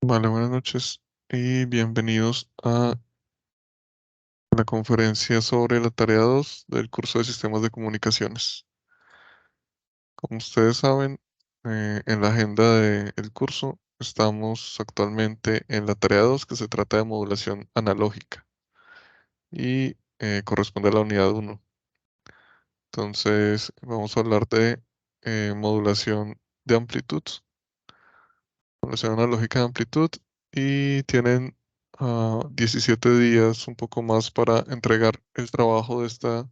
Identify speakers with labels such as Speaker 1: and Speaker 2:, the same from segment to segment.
Speaker 1: Vale, buenas noches y bienvenidos a la conferencia sobre la tarea 2 del curso de Sistemas de Comunicaciones. Como ustedes saben, en la agenda del curso estamos actualmente en la tarea 2 que se trata de modulación analógica y corresponde a la unidad 1. Entonces, vamos a hablar de modulación de amplitud, modulación analógica de amplitud y tienen 17 días, un poco más para entregar el trabajo de esta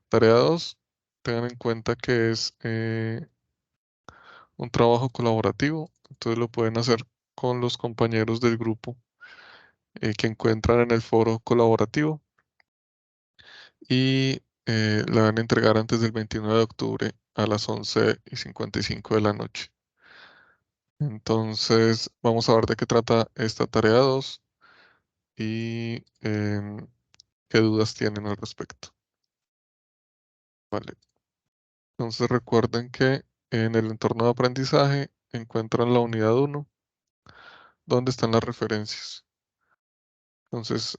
Speaker 1: tarea 2. Tengan en cuenta que es un trabajo colaborativo, entonces lo pueden hacer con los compañeros del grupo que encuentran en el foro colaborativo y la van a entregar antes del 29 de octubre a las 11:55 de la noche. Entonces, vamos a ver de qué trata esta tarea 2 y qué dudas tienen al respecto. Vale. Entonces recuerden que en el entorno de aprendizaje encuentran la unidad 1, donde están las referencias. Entonces,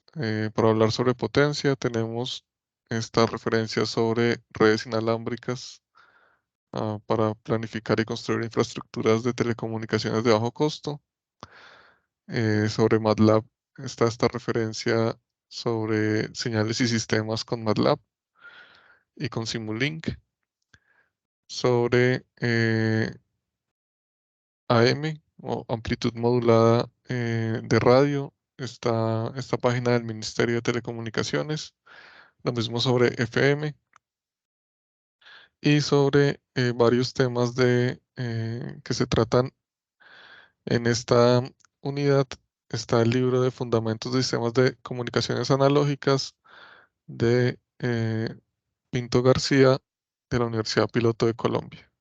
Speaker 1: para hablar sobre potencia, tenemos esta referencia sobre redes inalámbricas para planificar y construir infraestructuras de telecomunicaciones de bajo costo. Sobre MATLAB está esta referencia sobre señales y sistemas con MATLAB y con Simulink. Sobre AM o amplitud modulada de radio, está esta página del Ministerio de Telecomunicaciones, lo mismo sobre FM y sobre varios temas que se tratan en esta unidad. Está el libro de Fundamentos de Sistemas de Comunicaciones Analógicas de Pinto García de la Universidad Piloto de Colombia.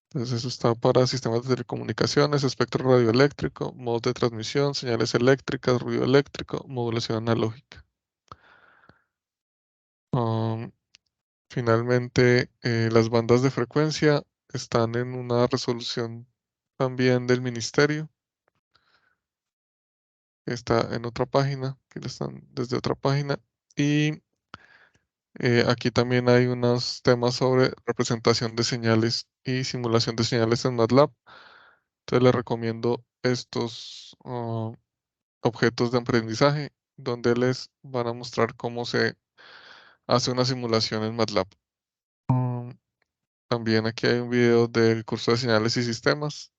Speaker 1: Entonces eso está para sistemas de telecomunicaciones, espectro radioeléctrico, modos de transmisión, señales eléctricas, ruido eléctrico, modulación analógica. Um, Finalmente, las bandas de frecuencia están en una resolución también del ministerio. Está en otra página, que le están desde otra página. Y aquí también hay unos temas sobre representación de señales y simulación de señales en MATLAB. Entonces les recomiendo estos objetos de aprendizaje, donde les van a mostrar cómo se hace una simulación en MATLAB. Mm, También aquí hay un video del curso de señales y sistemas,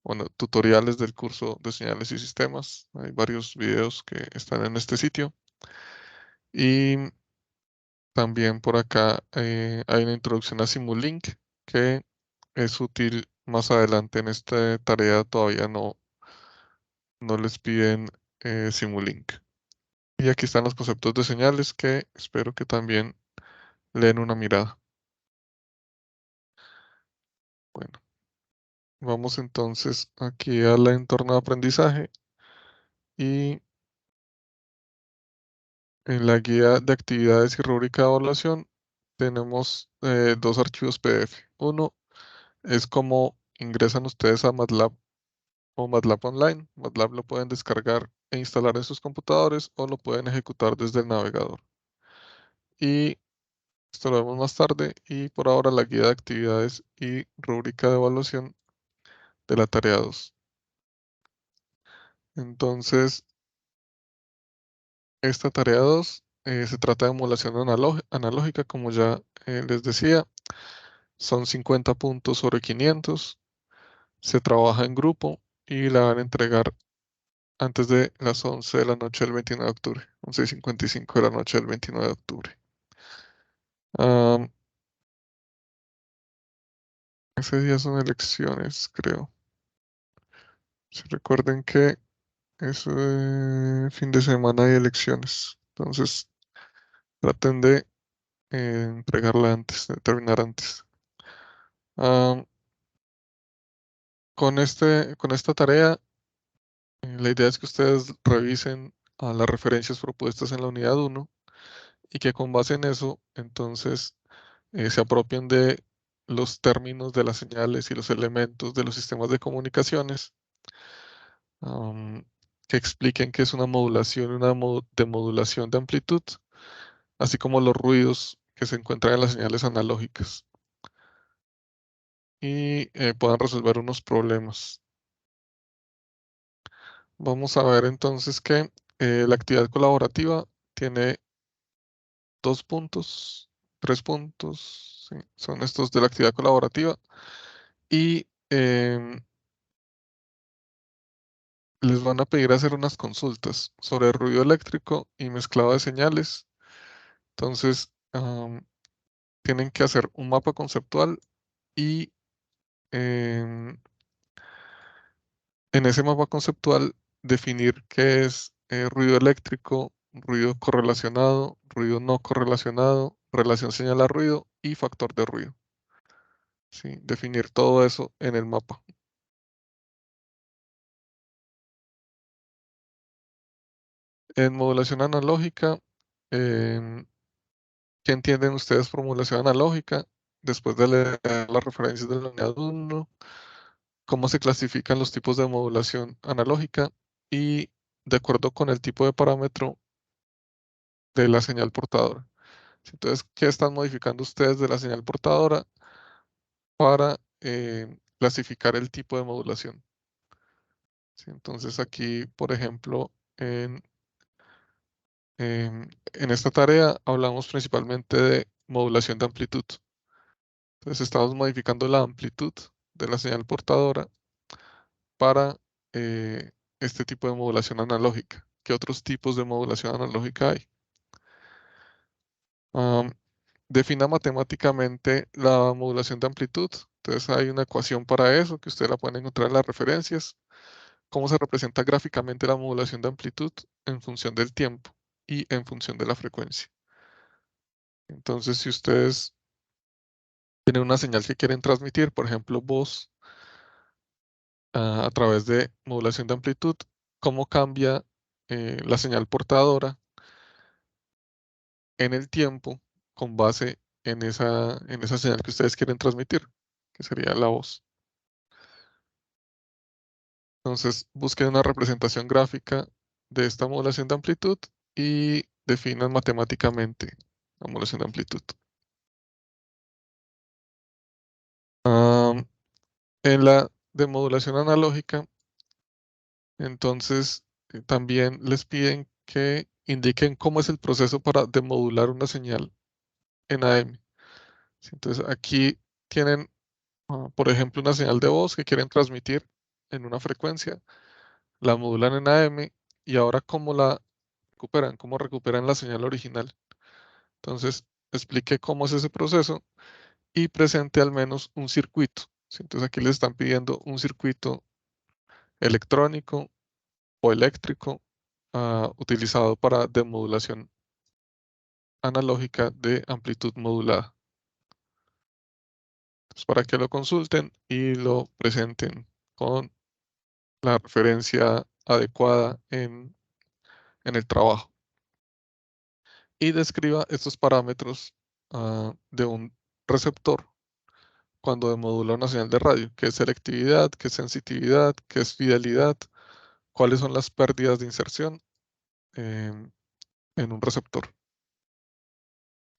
Speaker 1: bueno, tutoriales del curso de señales y sistemas. Hay varios videos que están en este sitio. Y también por acá hay una introducción a Simulink que es útil más adelante en esta tarea. Todavía no les piden Simulink. Y aquí están los conceptos de señales que espero que también leen una mirada. Bueno, vamos entonces aquí al entorno de aprendizaje y en la guía de actividades y rúbrica de evaluación tenemos dos archivos PDF. Uno es cómo ingresan ustedes a MATLAB o MATLAB Online. MATLAB lo pueden descargar e instalar en sus computadores o lo pueden ejecutar desde el navegador. Y esto lo vemos más tarde y por ahora la guía de actividades y rúbrica de evaluación de la tarea 2. Entonces, esta tarea 2 se trata de emulación analógica, como ya les decía, son 50 puntos sobre 500, se trabaja en grupo y la van a entregar antes de las 11 de la noche del 29 de octubre, 11:55 de la noche del 29 de octubre. Am, Ese día son elecciones, creo. Si recuerden que es fin de semana hay elecciones, entonces traten de entregarla antes, de terminar antes. Am, con esta tarea, la idea es que ustedes revisen a las referencias propuestas en la unidad 1 y que con base en eso, entonces, se apropien de los términos de las señales y los elementos de los sistemas de comunicaciones am, que expliquen qué es una modulación y una demodulación de amplitud, así como los ruidos que se encuentran en las señales analógicas y puedan resolver unos problemas. Vamos a ver entonces que la actividad colaborativa tiene 2 puntos, 3 puntos, sí, son estos de la actividad colaborativa y les van a pedir hacer unas consultas sobre ruido eléctrico y mezclado de señales. Entonces, tienen que hacer un mapa conceptual y em, en ese mapa conceptual definir qué es ruido eléctrico, ruido correlacionado, ruido no correlacionado, relación señal a ruido y factor de ruido. ¿Sí? Definir todo eso en el mapa. En modulación analógica, em, ¿qué entienden ustedes por modulación analógica? Después de leer las referencias de la unidad 1, cómo se clasifican los tipos de modulación analógica y de acuerdo con el tipo de parámetro de la señal portadora. Entonces, ¿qué están modificando ustedes de la señal portadora para clasificar el tipo de modulación? ¿Sí? Entonces, aquí, por ejemplo, en esta tarea hablamos principalmente de modulación de amplitud. Entonces, estamos modificando la amplitud de la señal portadora para este tipo de modulación analógica. ¿Qué otros tipos de modulación analógica hay? Am, Defina matemáticamente la modulación de amplitud. Entonces hay una ecuación para eso que usted la pueden encontrar en las referencias. Cómo se representa gráficamente la modulación de amplitud en función del tiempo y en función de la frecuencia. Entonces, si ustedes tienen una señal que quieren transmitir, por ejemplo, voz, a través de modulación de amplitud, cómo cambia la señal portadora en el tiempo con base en esa señal que ustedes quieren transmitir, que sería la voz. Entonces, busquen una representación gráfica de esta modulación de amplitud y definan matemáticamente la modulación de amplitud. Am, en la demodulación analógica, entonces también les piden que indiquen cómo es el proceso para demodular una señal en AM. Sí, entonces aquí tienen, por ejemplo, una señal de voz que quieren transmitir en una frecuencia, la modulan en AM y ahora cómo la recuperan, cómo recuperan la señal original. Entonces, explique cómo es ese proceso y presente al menos un circuito. ¿Sí? Entonces aquí les están pidiendo un circuito electrónico o eléctrico utilizado para demodulación analógica de amplitud modulada. Entonces, para que lo consulten y lo presenten con la referencia adecuada en el trabajo. Y describa estos parámetros de un receptor cuando demodula una señal de radio, qué es selectividad, qué es sensitividad, qué es fidelidad, cuáles son las pérdidas de inserción em, en un receptor.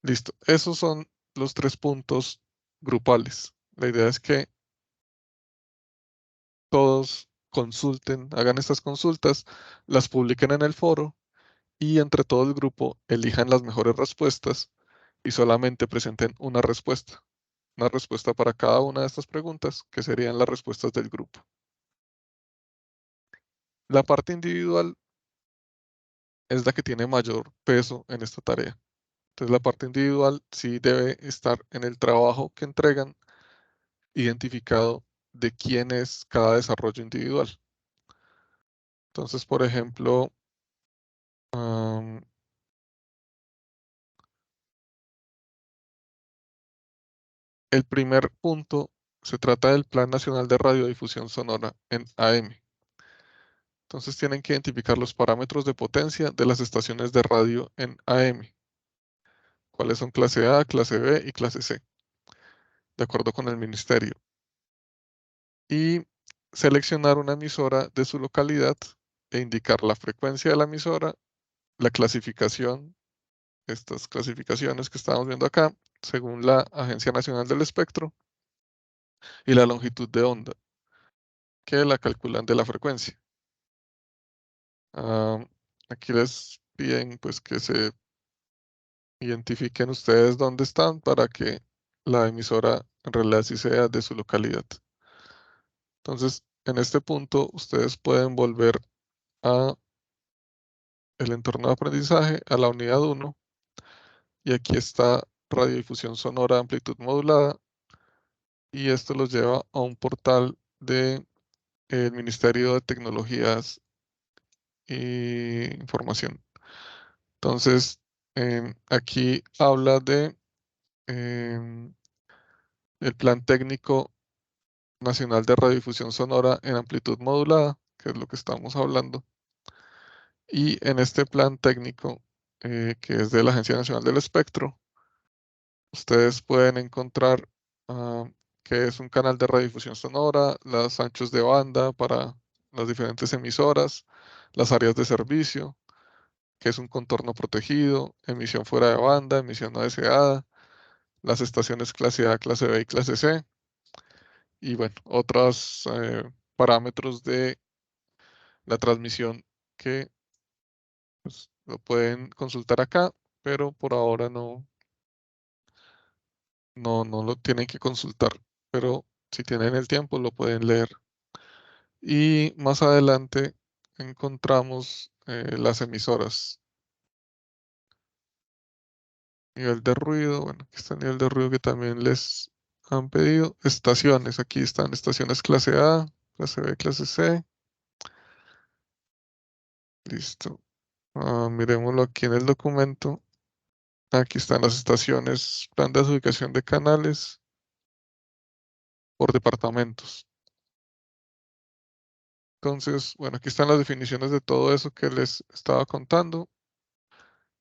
Speaker 1: Listo, esos son los 3 puntos grupales. La idea es que todos consulten, hagan estas consultas, las publiquen en el foro y entre todo el grupo elijan las mejores respuestas y solamente presenten una respuesta para cada una de estas preguntas, que serían las respuestas del grupo. La parte individual es la que tiene mayor peso en esta tarea. Entonces la parte individual sí debe estar en el trabajo que entregan, identificado de quién es cada desarrollo individual. Entonces, por ejemplo, el primer punto se trata del Plan Nacional de Radiodifusión Sonora en AM. Entonces tienen que identificar los parámetros de potencia de las estaciones de radio en AM. ¿Cuáles son clase A, clase B y clase C? De acuerdo con el ministerio. Y seleccionar una emisora de su localidad e indicar la frecuencia de la emisora, la clasificación, estas clasificaciones que estamos viendo acá, según la Agencia Nacional del Espectro, y la longitud de onda, que la calculan de la frecuencia. Ah, aquí les piden pues que se identifiquen ustedes dónde están para que la emisora en realidad sí sea de su localidad. Entonces, en este punto, ustedes pueden volver a el entorno de aprendizaje, a la unidad 1, y aquí está radiodifusión sonora amplitud modulada, y esto los lleva a un portal de el Ministerio de Tecnologías e Información. Entonces, aquí habla de em, el Plan Técnico Nacional de Radiodifusión Sonora en amplitud modulada, que es lo que estamos hablando. Y en este plan técnico, que es de la Agencia Nacional del Espectro, ustedes pueden encontrar ah, que es un canal de radiodifusión sonora, los anchos de banda para las diferentes emisoras, las áreas de servicio, que es un contorno protegido, emisión fuera de banda, emisión no deseada, las estaciones clase A, clase B y clase C, y bueno, otros parámetros de la transmisión que pues, lo pueden consultar acá, pero por ahora no lo tienen que consultar, pero si tienen el tiempo lo pueden leer. Y más adelante encontramos las emisoras. Nivel de ruido, bueno, aquí está el nivel de ruido que también les han pedido. Estaciones, aquí están estaciones clase A, clase B, clase C. Listo. Miremoslo aquí en el documento. Aquí están las estaciones, plan de ubicación de canales por departamentos. Entonces, bueno, aquí están las definiciones de todo eso que les estaba contando.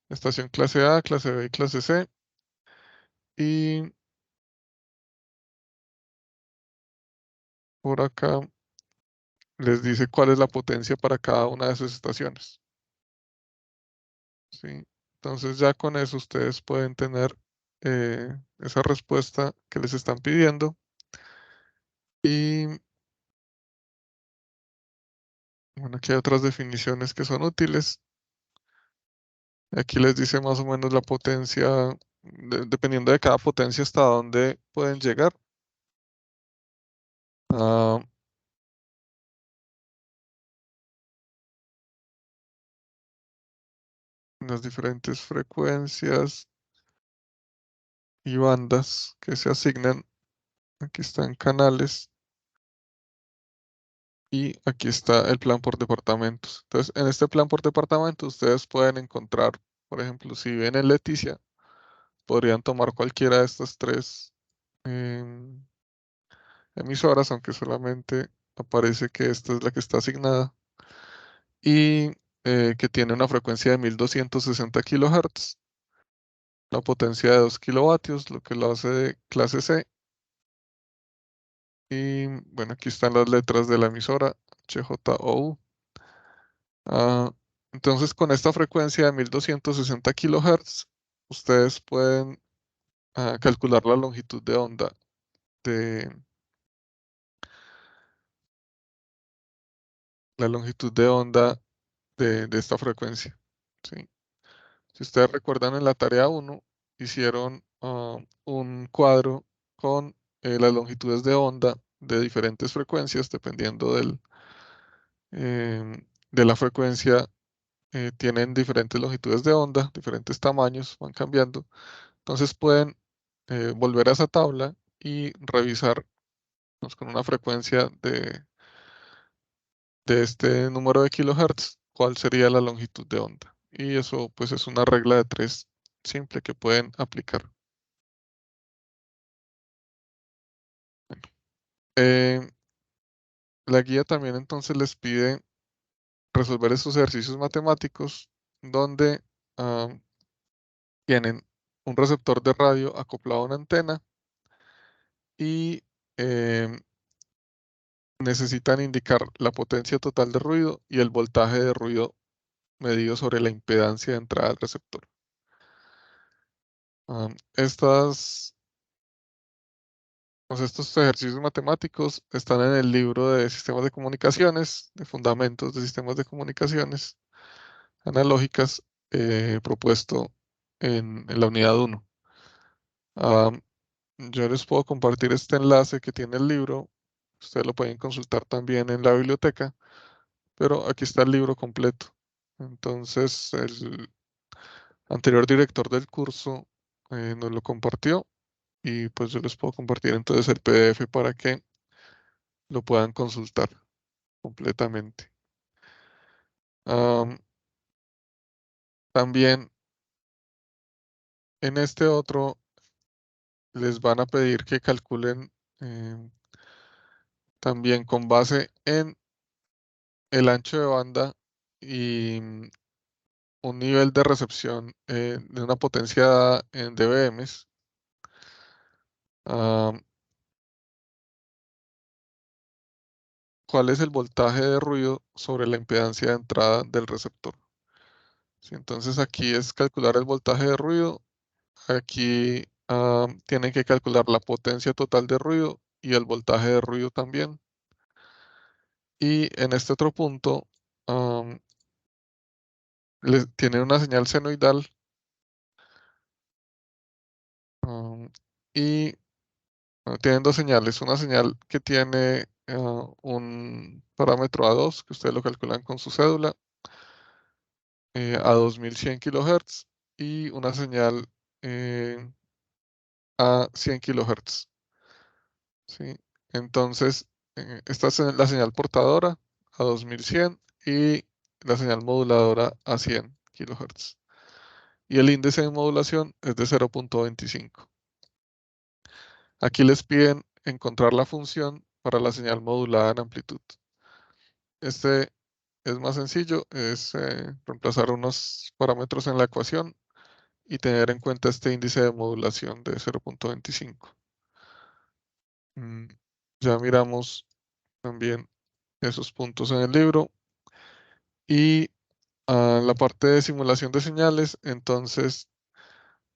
Speaker 1: Estación clase A, clase B y clase C. Y por acá les dice cuál es la potencia para cada una de sus estaciones. ¿Sí? Entonces ya con eso ustedes pueden tener esa respuesta que les están pidiendo. Y bueno, aquí hay otras definiciones que son útiles. Aquí les dice más o menos la potencia, dependiendo de cada potencia hasta dónde pueden llegar. Ah, las diferentes frecuencias y bandas que se asignan. Aquí están canales y aquí está el plan por departamentos. Entonces, en este plan por departamento ustedes pueden encontrar, por ejemplo, si viven en Leticia, podrían tomar cualquiera de estas tres em, emisoras, aunque solamente aparece que esta es la que está asignada y que tiene una frecuencia de 1260 kHz, la potencia de 2 kilovatios, lo que lo hace de clase C. Y bueno, aquí están las letras de la emisora, HJOU. Ah, entonces, con esta frecuencia de 1260 kHz, ustedes pueden calcular de la longitud de onda de esta frecuencia. ¿Sí? Si ustedes recuerdan en la tarea 1, hicieron un cuadro con las longitudes de onda de diferentes frecuencias, dependiendo de la frecuencia, tienen diferentes longitudes de onda, diferentes tamaños, van cambiando. Entonces pueden volver a esa tabla y revisar pues, con una frecuencia de este número de kilohertz cuál sería la longitud de onda. Y eso pues es una regla de tres simple que pueden aplicar. Eh, la guía también entonces les pide resolver estos ejercicios matemáticos donde ah, tienen un receptor de radio acoplado a una antena y necesitan indicar la potencia total de ruido y el voltaje de ruido medido sobre la impedancia de entrada del receptor. Estos ejercicios matemáticos están en el libro de sistemas de comunicaciones, de fundamentos de sistemas de comunicaciones analógicas, propuesto en la unidad 1. Yo les puedo compartir este enlace que tiene el libro. Ustedes lo pueden consultar también en la biblioteca, pero aquí está el libro completo. Entonces, el anterior director del curso nos lo compartió y pues yo les puedo compartir entonces el PDF para que lo puedan consultar completamente. También en este otro les van a pedir que calculen también con base en el ancho de banda y un nivel de recepción de una potencia dada en dBms. ¿Cuál es el voltaje de ruido sobre la impedancia de entrada del receptor? Sí, entonces aquí es calcular el voltaje de ruido. Aquí tienen que calcular la potencia total de ruido y el voltaje de ruido también. Y en este otro punto tienen una señal senoidal y tienen dos señales. Una señal que tiene un parámetro A2 que ustedes lo calculan con su cédula a 2100 kHz y una señal eh, a 100 kHz. ¿Sí? Entonces, esta es la señal portadora a 2100 y la señal moduladora a 100 kHz. Y el índice de modulación es de 0.25. Aquí les piden encontrar la función para la señal modulada en amplitud. Este es más sencillo, es reemplazar unos parámetros en la ecuación y tener en cuenta este índice de modulación de 0.25. Ya miramos también esos puntos en el libro. Y la parte de simulación de señales, entonces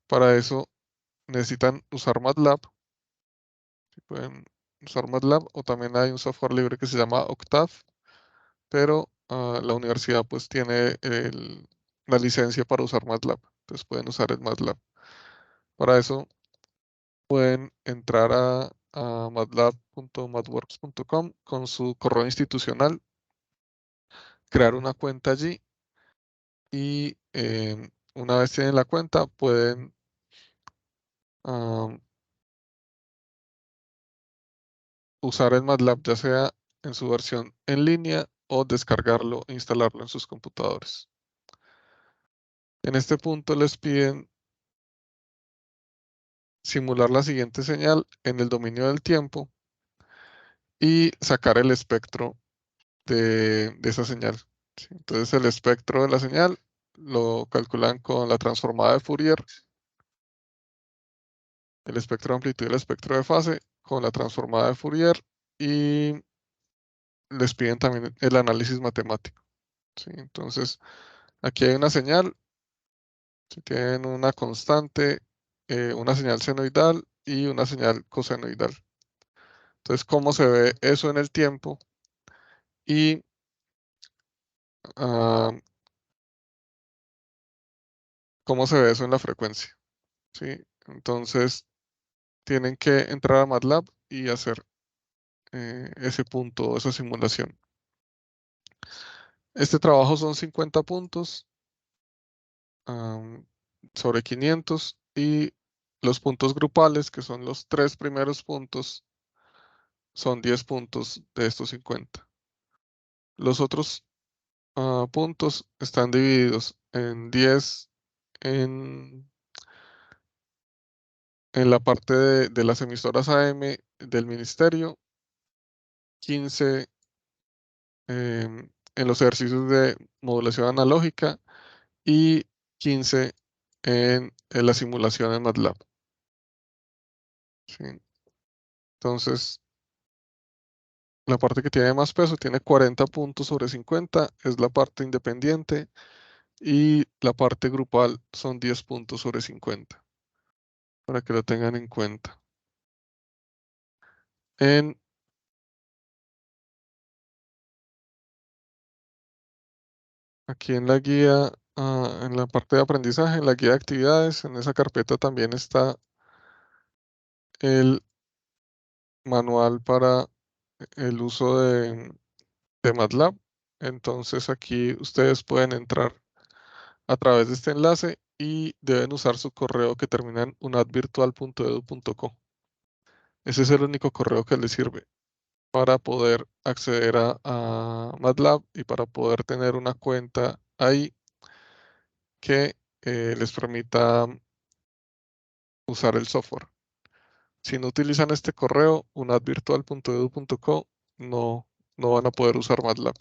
Speaker 1: para eso necesitan usar MATLAB. Pueden usar MATLAB o también hay un software libre que se llama Octave, pero la universidad pues tiene la licencia para usar MATLAB, entonces pueden usar el MATLAB. Para eso pueden entrar a matlab.mathworks.com con su correo institucional, crear una cuenta allí y una vez tienen la cuenta pueden usar el MATLAB ya sea en su versión en línea o descargarlo e instalarlo en sus computadores. En este punto les piden simular la siguiente señal en el dominio del tiempo y sacar el espectro de esa señal. ¿Sí? Entonces el espectro de la señal lo calculan con la transformada de Fourier, el espectro de amplitud y el espectro de fase con la transformada de Fourier y les piden también el análisis matemático. ¿Sí? Entonces aquí hay una señal, si tienen una constante, una señal senoidal y una señal cosenoidal. Entonces, ¿cómo se ve eso en el tiempo? Y ah, ¿cómo se ve eso en la frecuencia? ¿Sí? Entonces, tienen que entrar a MATLAB y hacer ese punto, esa simulación. Este trabajo son 50 puntos sobre 500 y los puntos grupales, que son los tres primeros puntos, son 10 puntos de estos 50. Los otros puntos están divididos en 10 en, en la parte de las emisoras AM del ministerio, 15 en los ejercicios de modulación analógica y 15 en la simulación en MATLAB. ¿Sí? Entonces, la parte que tiene más peso tiene 40 puntos sobre 50, es la parte independiente, y la parte grupal son 10 puntos sobre 50, para que lo tengan en cuenta. En, Aquí en la guía, en la parte de aprendizaje, en la guía de actividades, en esa carpeta también está el manual para el uso de MATLAB. Entonces aquí ustedes pueden entrar a través de este enlace y deben usar su correo que termina en unadvirtual.edu.co. Ese es el único correo que les sirve para poder acceder a MATLAB y para poder tener una cuenta ahí que les permita usar el software. Si no utilizan este correo, unadvirtual.edu.co, no van a poder usar MATLAB.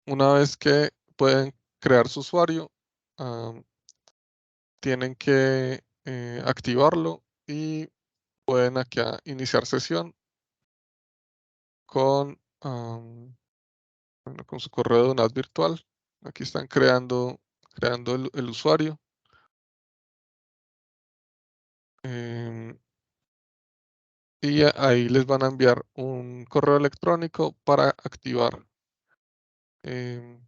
Speaker 1: Una vez que pueden crear su usuario, am, tienen que activarlo y pueden aquí iniciar sesión con, bueno, con su correo de UNAD virtual. Aquí están creando el usuario. em, y ahí les van a enviar un correo electrónico para activar em,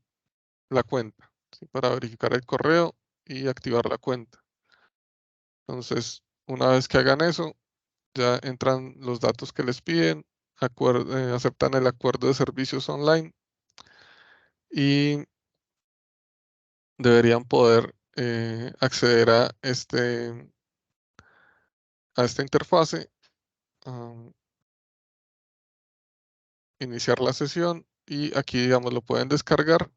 Speaker 1: la cuenta, ¿sí? Para verificar el correo y activar la cuenta. Entonces, una vez que hagan eso, ya entran los datos que les piden, aceptan el acuerdo de servicios online y deberían poder acceder a esta interfase, am, iniciar la sesión y aquí, digamos, lo pueden descargar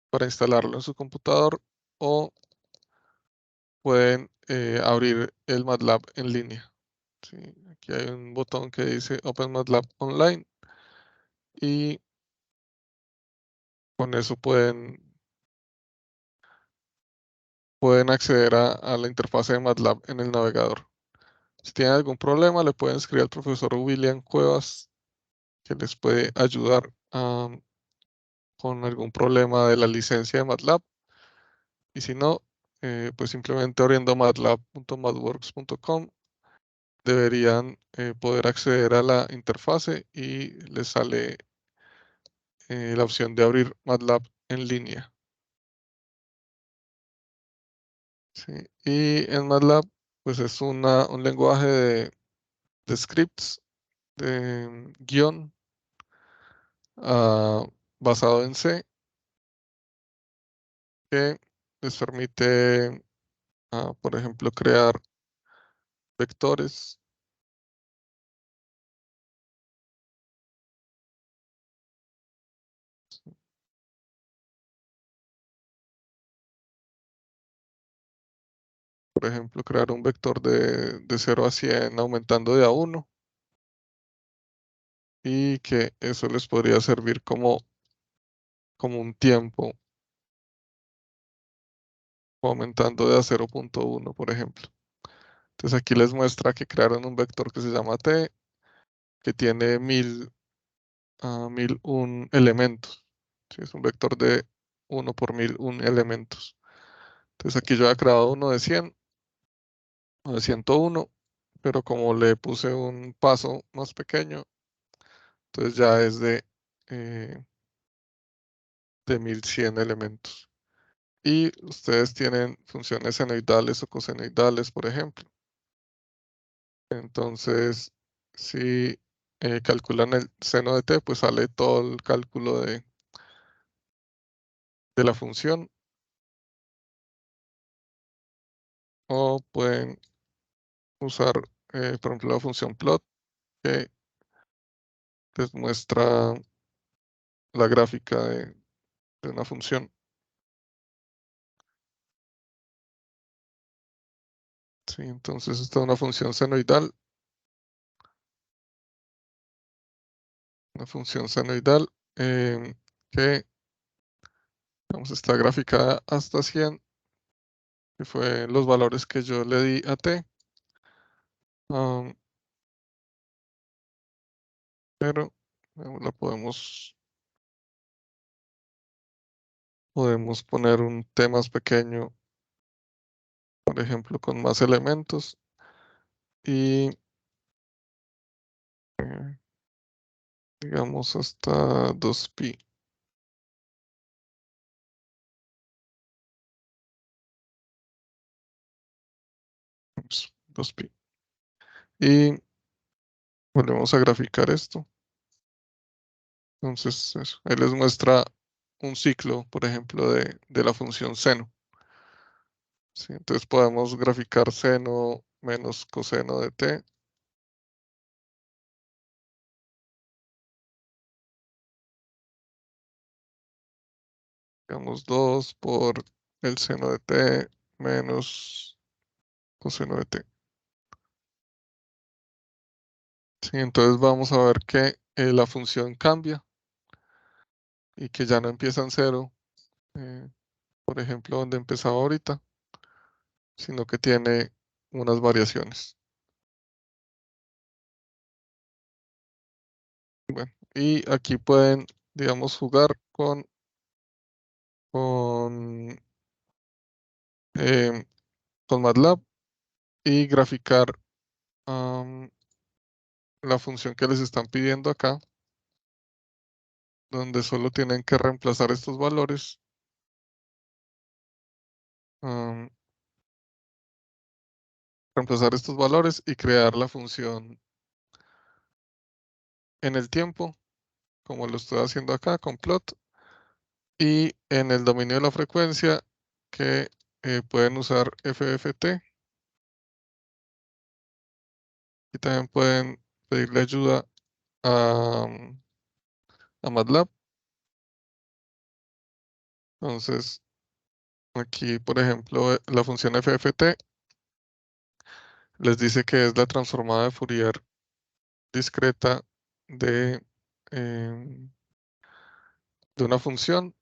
Speaker 1: para instalarlo en su computador o pueden abrir el MATLAB en línea. ¿Sí? Aquí hay un botón que dice Open MATLAB Online y con eso pueden acceder a la interfase de MATLAB en el navegador. Si tienen algún problema, le pueden escribir al profesor William Cuevas, que les puede ayudar con algún problema de la licencia de MATLAB. Y si no, pues simplemente abriendo matlab.mathworks.com deberían poder acceder a la interfase y les sale la opción de abrir MATLAB en línea. ¿Sí? Y en MATLAB, pues es un lenguaje de scripts, de guión, basado en C, que les permite, por ejemplo, crear vectores. Por ejemplo, crear un vector de 0 a 100 aumentando de a 1 y que eso les podría servir como un tiempo aumentando de a 0.1, por ejemplo. Entonces aquí les muestra que crearon un vector que se llama T, que tiene 1001 elementos. ¿Sí? Es un vector de 1 por 1001 elementos. Entonces aquí yo he creado uno de 100 o de 101, pero como le puse un paso más pequeño, entonces ya es eh, de 1100 elementos. Y ustedes tienen funciones senoidales o cosenoidales, por ejemplo. Entonces, si calculan el seno de t, pues sale todo el cálculo de la función. O pueden usar, por ejemplo, la función plot, que les muestra la gráfica de una función. Sí, entonces esta es una función senoidal que, digamos, está graficada hasta 100, que fue los valores que yo le di a t. pero la podemos poner un T más pequeño, por ejemplo, con más elementos y eh, digamos hasta 2pi, 2pi. Y volvemos a graficar esto. Entonces, eso. Ahí les muestra un ciclo, por ejemplo, de la función seno. ¿Sí? Entonces podemos graficar seno menos coseno de t, digamos 2 por el seno de t menos coseno de t. Sí, entonces vamos a ver que la función cambia y que ya no empieza en cero, eh, por ejemplo, donde empezaba ahorita, sino que tiene unas variaciones. Bueno, y aquí pueden, digamos, jugar con, em, con MATLAB y graficar am, la función que les están pidiendo acá, donde solo tienen que reemplazar estos valores, am, reemplazar estos valores y crear la función en el tiempo, como lo estoy haciendo acá con plot, y en el dominio de la frecuencia que pueden usar FFT y también pueden pedirle ayuda a, a MATLAB. Entonces, aquí, por ejemplo, la función FFT les dice que es la transformada de Fourier discreta de, em, de una función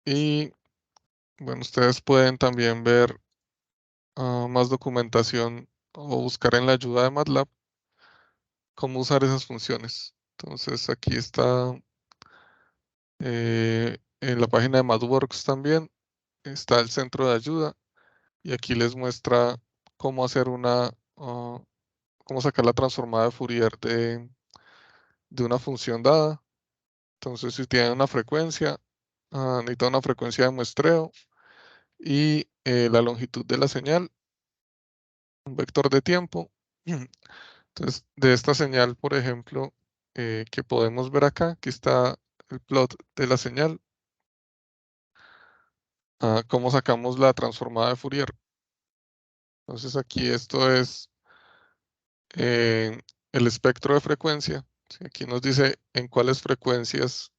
Speaker 1: y bueno, ustedes pueden también ver más documentación o buscar en la ayuda de MATLAB cómo usar esas funciones. Entonces aquí está en la página de MathWorks también está el centro de ayuda y aquí les muestra cómo hacer cómo sacar la transformada de Fourier de una función dada. Entonces si tienen una frecuencia, necesitan una frecuencia de muestreo y la longitud de la señal, un vector de tiempo. Entonces, de esta señal, por ejemplo, que podemos ver acá, aquí está el plot de la señal, cómo sacamos la transformada de Fourier. Entonces, aquí esto es eh, el espectro de frecuencia. ¿Sí? Aquí nos dice en cuáles frecuencias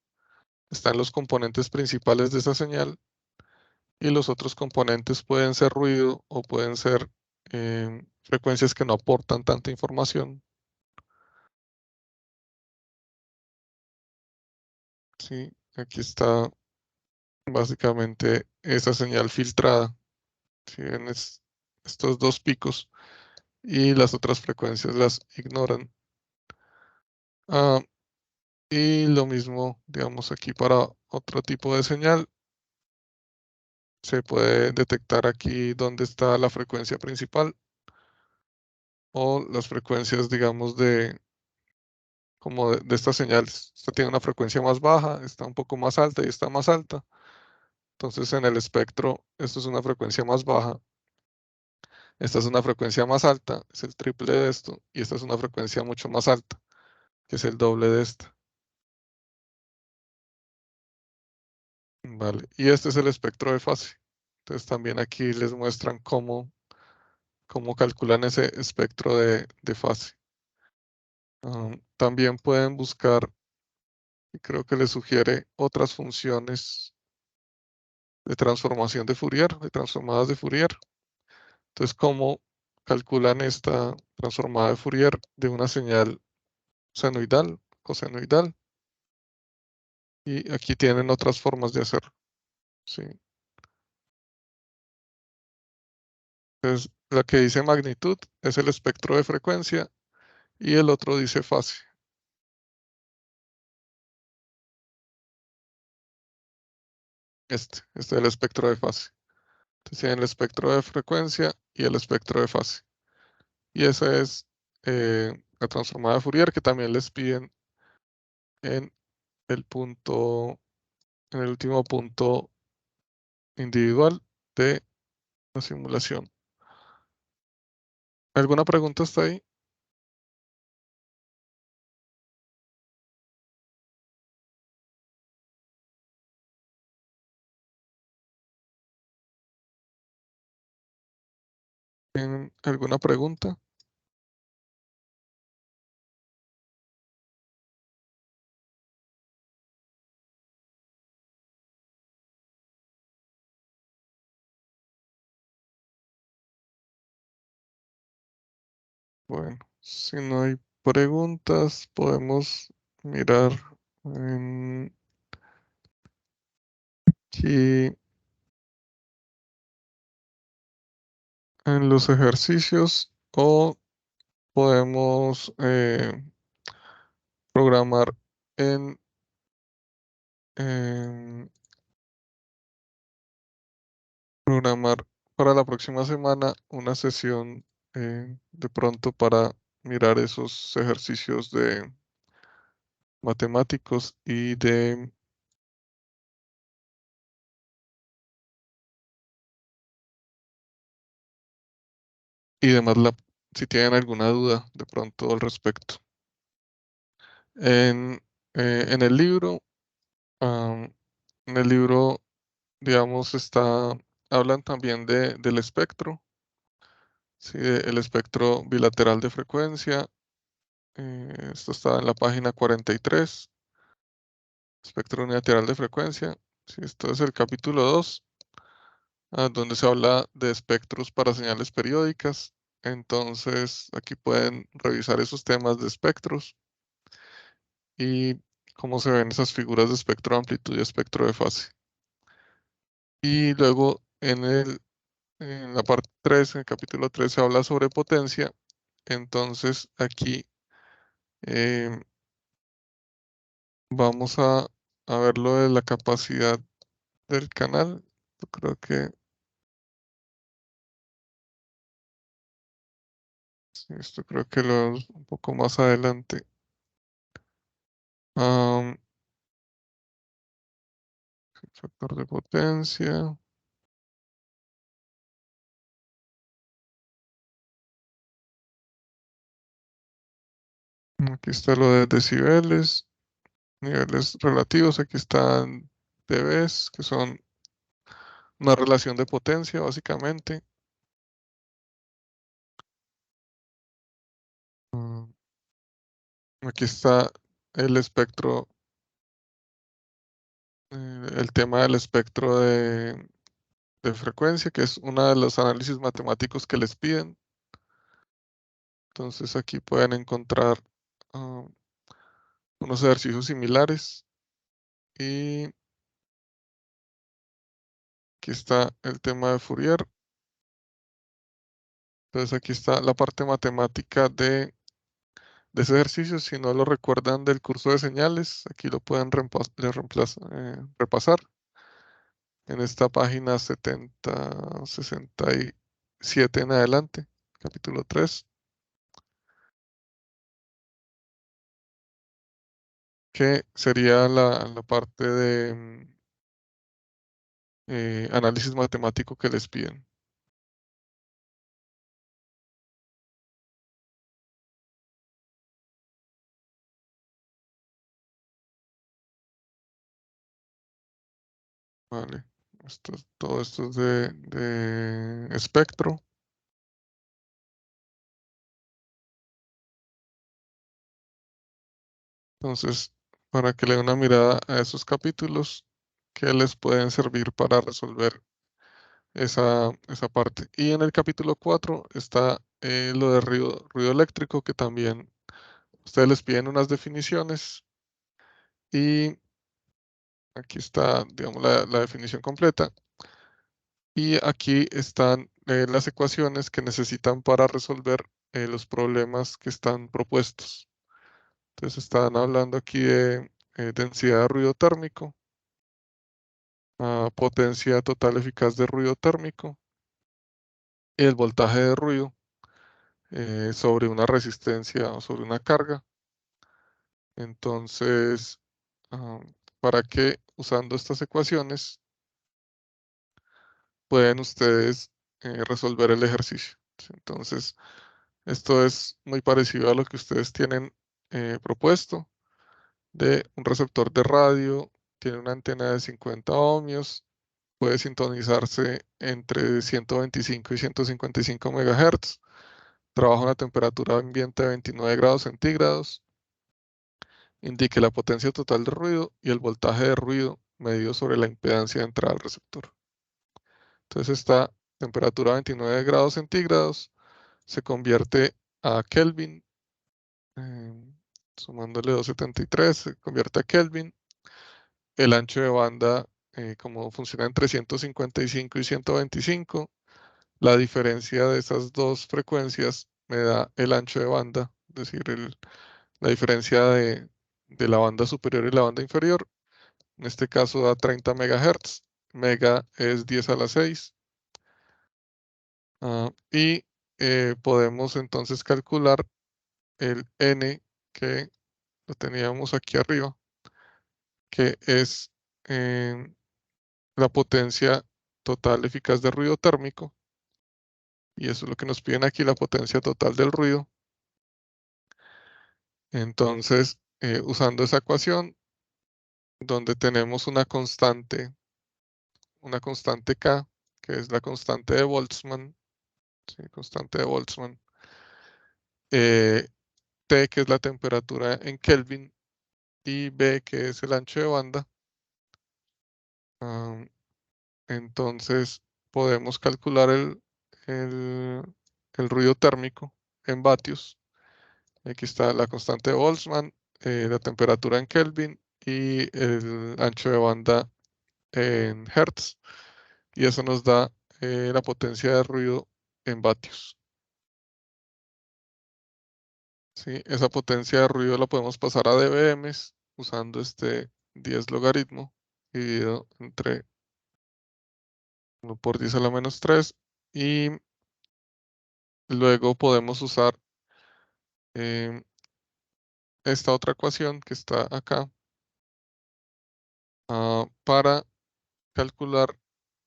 Speaker 1: están los componentes principales de esa señal y los otros componentes pueden ser ruido o pueden ser frecuencias que no aportan tanta información. ¿Sí? Aquí está básicamente esa señal filtrada. Si ven estos dos picos y las otras frecuencias las ignoran. Ah, y lo mismo, digamos, aquí para otro tipo de señal, se puede detectar aquí dónde está la frecuencia principal o las frecuencias, digamos, de estas señales. Esta tiene una frecuencia más baja, está un poco más alta y está más alta. Entonces en el espectro, esto es una frecuencia más baja. Esta es una frecuencia más alta, es el triple de esto, y esta es una frecuencia mucho más alta, que es el doble de esta. Vale, y este es el espectro de fase. Entonces también aquí les muestran cómo calculan ese espectro de fase. También pueden buscar, y creo que les sugiere otras funciones de transformación de Fourier, de transformadas de Fourier. Entonces, cómo calculan esta transformada de Fourier de una señal senoidal, cosenoidal. Y aquí tienen otras formas de hacerlo. ¿Sí? Entonces, la que dice magnitud es el espectro de frecuencia y el otro dice fase. Este es el espectro de fase. Entonces tienen el espectro de frecuencia y el espectro de fase. Y esa es la transformada de Fourier que también les piden en el punto, en el último punto individual de la simulación. ¿Alguna pregunta hasta ahí? ¿Tienen alguna pregunta? Bueno, si no hay preguntas, podemos mirar en, aquí en los ejercicios o podemos programar en, en- programar para la próxima semana una sesión de pronto para mirar esos ejercicios de matemáticos y de MATLAB, si tienen alguna duda de pronto al respecto. En, en el libro, am, en el libro, digamos, hablan también del espectro, ¿sí? El espectro bilateral de frecuencia. Esto está en la página 43, espectro unilateral de frecuencia. Sí, esto es el capítulo 2, donde se habla de espectros para señales periódicas. Entonces, aquí pueden revisar esos temas de espectros y cómo se ven esas figuras de espectro de amplitud y espectro de fase. Y luego en la parte 3, en el capítulo 3, se habla sobre potencia. Entonces, aquí eh, vamos a ver lo de la capacidad del canal. Yo creo que sí, esto creo que lo un poco más adelante. Am, factor de potencia. Aquí está lo de decibeles, niveles relativos. Aquí están dBs, que son una relación de potencia, básicamente. Mm, Aquí está el espectro, el tema del espectro de frecuencia, que es uno de los análisis matemáticos que les piden. Entonces aquí pueden encontrar ah, unos ejercicios similares. Y aquí está el tema de Fourier. Entonces aquí está la parte matemática de ese ejercicio. Si no lo recuerdan del curso de señales, aquí lo pueden repasar en esta página 67 en adelante, capítulo 3, que sería la parte de análisis matemático que les piden. Vale. Todo esto es de espectro. Entonces, para que le den una mirada a esos capítulos que les pueden servir para resolver esa parte. Y en el capítulo 4 está lo de ruido eléctrico, que también ustedes les piden unas definiciones y aquí está, digamos, la definición completa. Y aquí están las ecuaciones que necesitan para resolver los problemas que están propuestos. Entonces están hablando aquí de densidad de ruido térmico. potencia total eficaz de ruido térmico y el voltaje de ruido sobre una resistencia o sobre una carga. Entonces, ah, para que usando estas ecuaciones pueden ustedes resolver el ejercicio. ¿Sí? Entonces, esto es muy parecido a lo que ustedes tienen propuesto de un receptor de radio, tiene una antena de 50 ohmios, puede sintonizarse entre 125 y 155 MHz, trabaja a una temperatura ambiente de 29 grados centígrados, indique la potencia total de ruido y el voltaje de ruido medido sobre la impedancia de entrada al receptor. Entonces esta temperatura 29 grados centígrados se convierte a Kelvin, eh, sumándole 273, se convierte a Kelvin. El ancho de banda, como funciona entre 155 y 125, la diferencia de esas dos frecuencias me da el ancho de banda, es decir, la diferencia de la banda superior y la banda inferior. En este caso da 30 MHz, mega es 10 a la 6. Y podemos entonces calcular el n que lo teníamos aquí arriba, que es la potencia total eficaz de ruido térmico. Y eso es lo que nos piden aquí, la potencia total del ruido. Entonces, usando esa ecuación, donde tenemos una constante K, que es la constante de Boltzmann, ¿sí? Constante de Boltzmann, eh, T, que es la temperatura en Kelvin, y B, que es el ancho de banda. ah, entonces, podemos calcular el, el ruido térmico en vatios. Aquí está la constante de Boltzmann, la temperatura en Kelvin y el ancho de banda en Hertz. Y eso nos da la potencia de ruido en vatios. ¿Sí? Esa potencia de ruido la podemos pasar a dBms usando este 10 logaritmo dividido entre 1 por 10 a la menos 3. Y luego podemos usar em, esta otra ecuación que está acá para calcular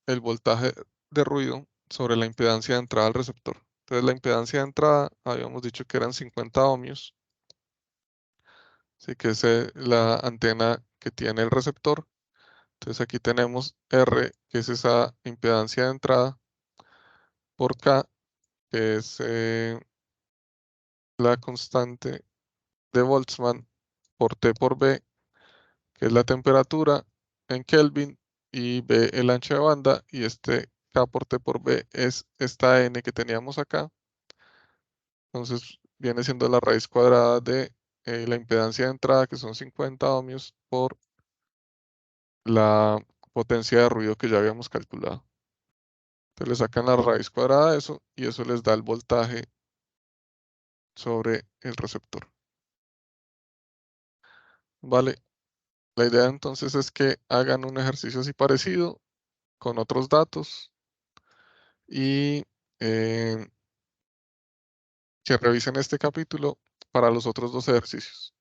Speaker 1: el voltaje de ruido sobre la impedancia de entrada al receptor. Entonces la impedancia de entrada habíamos dicho que eran 50 ohmios, así que es la antena que tiene el receptor. Entonces aquí tenemos R, que es esa impedancia de entrada, por K, que es la constante de Boltzmann, por T por B, que es la temperatura en Kelvin, y B el ancho de banda, y este K por T por B es esta N que teníamos acá. Entonces viene siendo la raíz cuadrada de la impedancia de entrada, que son 50 ohmios, por la potencia de ruido que ya habíamos calculado. Entonces le sacan la raíz cuadrada de eso y eso les da el voltaje sobre el receptor. Vale, la idea entonces es que hagan un ejercicio así parecido con otros datos y eh, que revisen este capítulo para los otros dos ejercicios.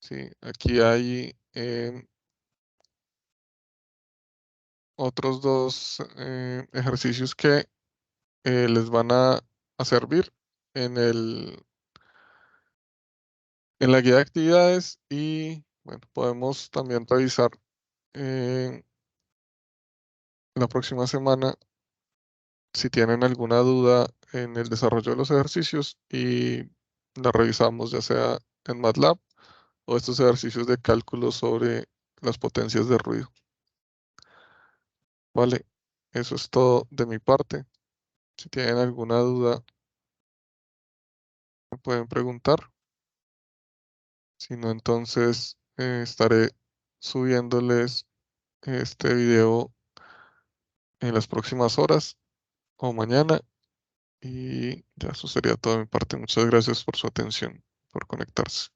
Speaker 1: Sí, aquí hay otros dos ejercicios que les van a servir en en la guía de actividades y bueno, podemos también revisar eh, la próxima semana si tienen alguna duda en el desarrollo de los ejercicios y la revisamos ya sea en MATLAB o estos ejercicios de cálculo sobre las potencias de ruido. Vale, eso es todo de mi parte. Si tienen alguna duda, me pueden preguntar. Si no, entonces estaré subiéndoles este video en las próximas horas o mañana. Y ya eso sería todo de mi parte. Muchas gracias por su atención, por conectarse.